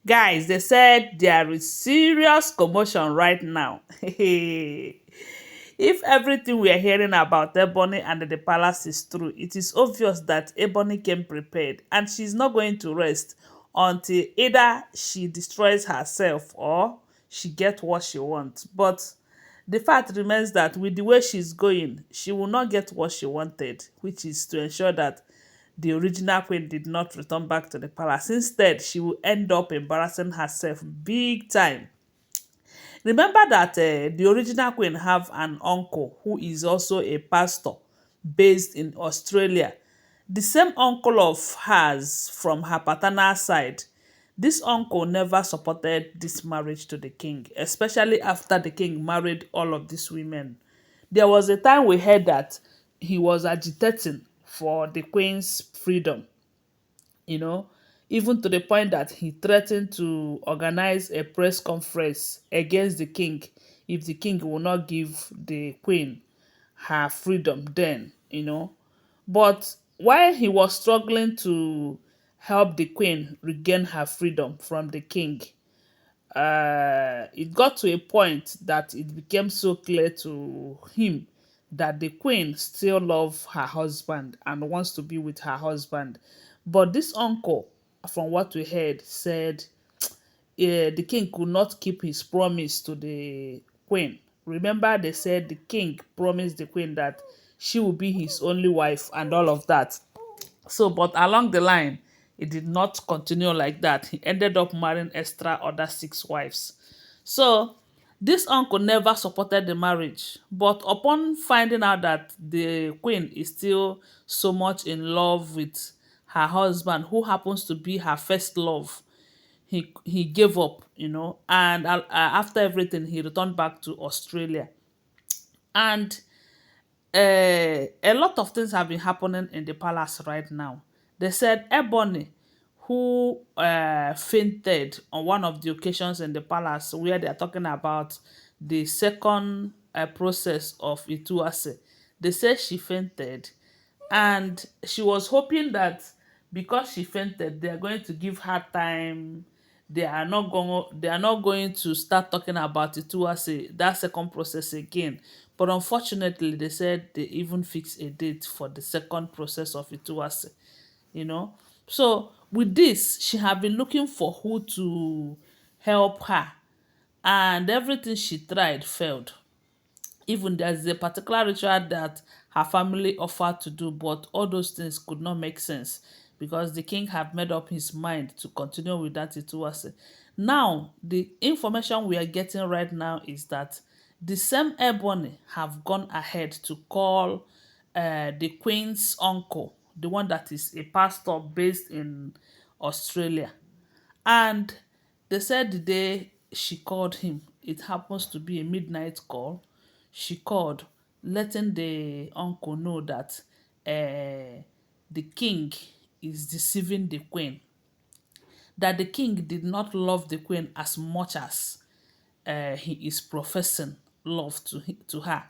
Guys, they said there is serious commotion right now. If everything we are hearing about Ebony and the palace is true, it is obvious that Ebony came prepared and she's not going to rest until either she destroys herself or she gets what she wants. But the fact remains that with the way she's going, she will not get what she wanted, which is to ensure that the original queen did not return back to the palace. Instead, she will end up embarrassing herself big time. Remember that the original queen have an uncle who is also a pastor based in Australia. The same uncle of hers from her paternal side. This uncle never supported this marriage to the king, especially after the king married all of these women. There was a time we heard that he was agitating for the queen's freedom, you know, even to the point that he threatened to organize a press conference against the king if the king will not give the queen her freedom then. But while he was struggling to help the queen regain her freedom from the king, it got to a point that it became so clear to him that the queen still loves her husband and wants to be with her husband. But this uncle, from what we heard, said the king could not keep his promise to the queen. Remember, they said the king promised the queen that she will be his only wife and all of that. So, but along the line, it did not continue like that. He ended up marrying extra other six wives. So, this uncle never supported the marriage, but upon finding out that the queen is still so much in love with her husband, who happens to be her first love, he gave up. And after everything, he returned back to Australia. And a lot of things have been happening in the palace right now. They said Ebony, who fainted on one of the occasions in the palace where they are talking about the second process of Ituase. They said she fainted, and she was hoping that because she fainted, they are going to give her time. They are not going to start talking about it towards that second process again. But unfortunately, they said they even fixed a date for the second process of Ituase, you know. So with this, she had been looking for who to help her, and everything she tried failed. Even there's a particular ritual that her family offered to do, but all those things could not make sense because the king had made up his mind to continue with that Ituwase. Now, the information we are getting right now is that the same Ebony have gone ahead to call the queen's uncle, the one that is a pastor based in Australia. And they said the day she called him, it happens to be a midnight call. She called, letting the uncle know that the king is deceiving the queen, that the king did not love the queen as much as he is professing love to her.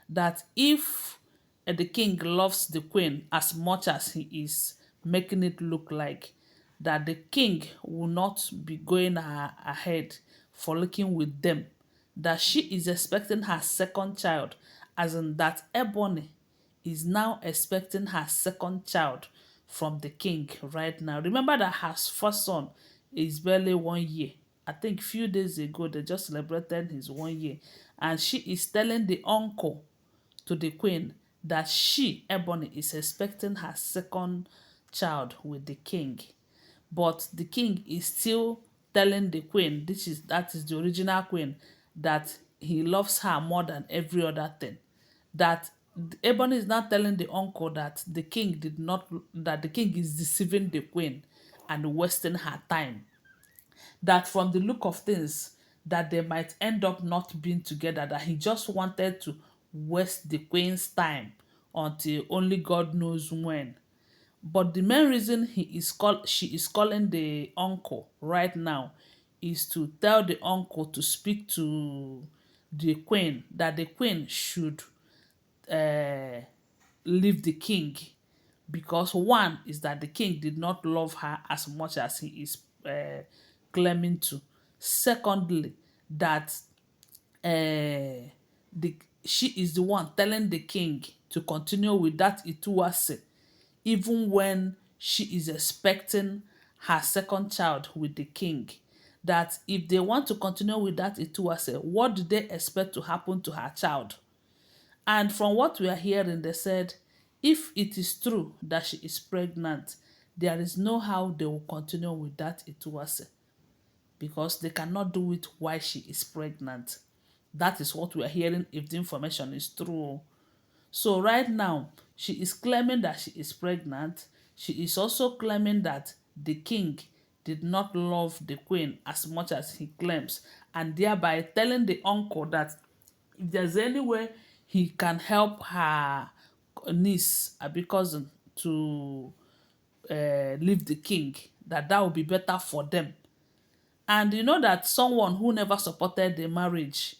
That if the king loves the queen as much as he is making it look like, that the king will not be going ahead for looking with them, that she is expecting her second child, as in that Ebony is now expecting her second child from the king right now. Remember that her first son is barely 1 year. I think few days ago they just celebrated his 1 year, and she is telling the uncle to the queen that she, Ebony, is expecting her second child with the king. But the king is still telling the queen, that is the original queen, that he loves her more than every other thing. That Ebony is not telling the uncle that the king is deceiving the queen and wasting her time, that from the look of things, that they might end up not being together, that he just wanted to waste the queen's time until only God knows when. But the main reason she is calling the uncle right now is to tell the uncle to speak to the queen, that the queen should uh, leave the king, because one is that the king did not love her as much as he is claiming to. Secondly, that the she is the one telling the king to continue with that Ituwase, even when she is expecting her second child with the king. That if they want to continue with that Ituwase, what do they expect to happen to her child? And from what we are hearing, they said if it is true that she is pregnant, there is no how they will continue with that Ituwase, because they cannot do it while she is pregnant. That is what we are hearing if the information is true. So right now, she is claiming that she is pregnant. She is also claiming that the king did not love the queen as much as he claims, and thereby telling the uncle that if there's any way he can help her niece, a cousin, to leave the king, that that would be better for them. And you know that someone who never supported the marriage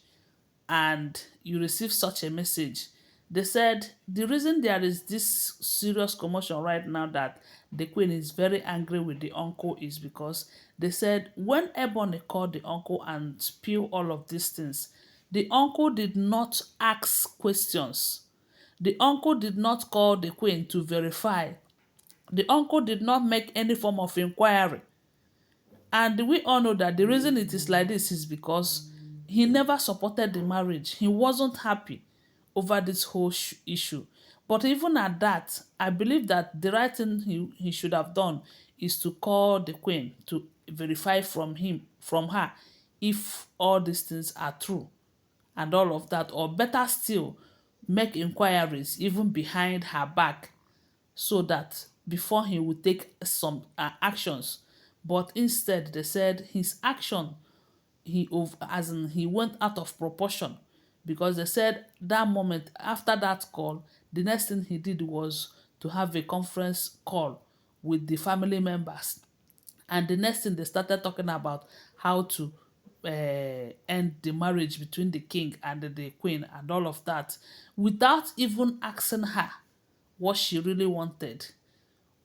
and you receive such a message, they said the reason there is this serious commotion right now, that the queen is very angry with the uncle, is because they said when Ebony called the uncle and spew all of these things, the uncle did not ask questions. The uncle did not call the queen to verify. The uncle did not make any form of inquiry. And we all know that the reason it is like this is because he never supported the marriage. He wasn't happy over this whole issue. But even at that, I believe that the right thing he should have done is to call the queen to verify from her, if all these things are true and all of that. Or better still, make inquiries even behind her back, so that before he would take some actions. But instead, they said his action, as in he went out of proportion, because they said that moment after that call, the next thing he did was to have a conference call with the family members. And the next thing, they started talking about how to end the marriage between the king and the queen and all of that, without even asking her what she really wanted,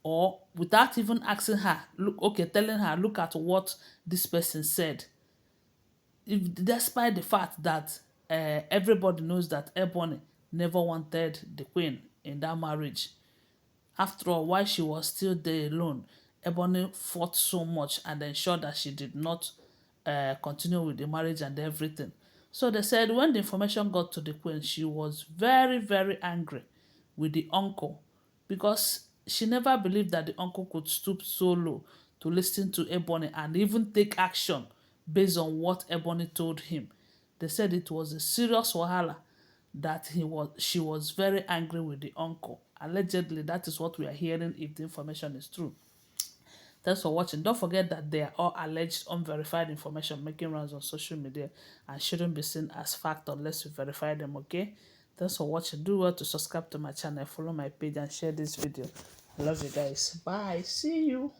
or without even asking her, look, okay, telling her, look at what this person said. If, despite the fact that everybody knows that Ebony never wanted the queen in that marriage. After all, while she was still there alone, Ebony fought so much and ensured that she did not continue with the marriage and everything. So they said when the information got to the queen, she was very, very angry with the uncle, because she never believed that the uncle could stoop so low to listen to Ebony and even take action based on what Ebony told him. They said it was a serious wahala, that she was very angry with the uncle. Allegedly, that is what we are hearing if the information is true. Thanks for watching. Don't forget that they are all alleged unverified information making rounds on social media and shouldn't be seen as fact unless you verify them, okay? Thanks for watching. Do well to subscribe to my channel, follow my page and share this video. I love you guys. Bye. See you.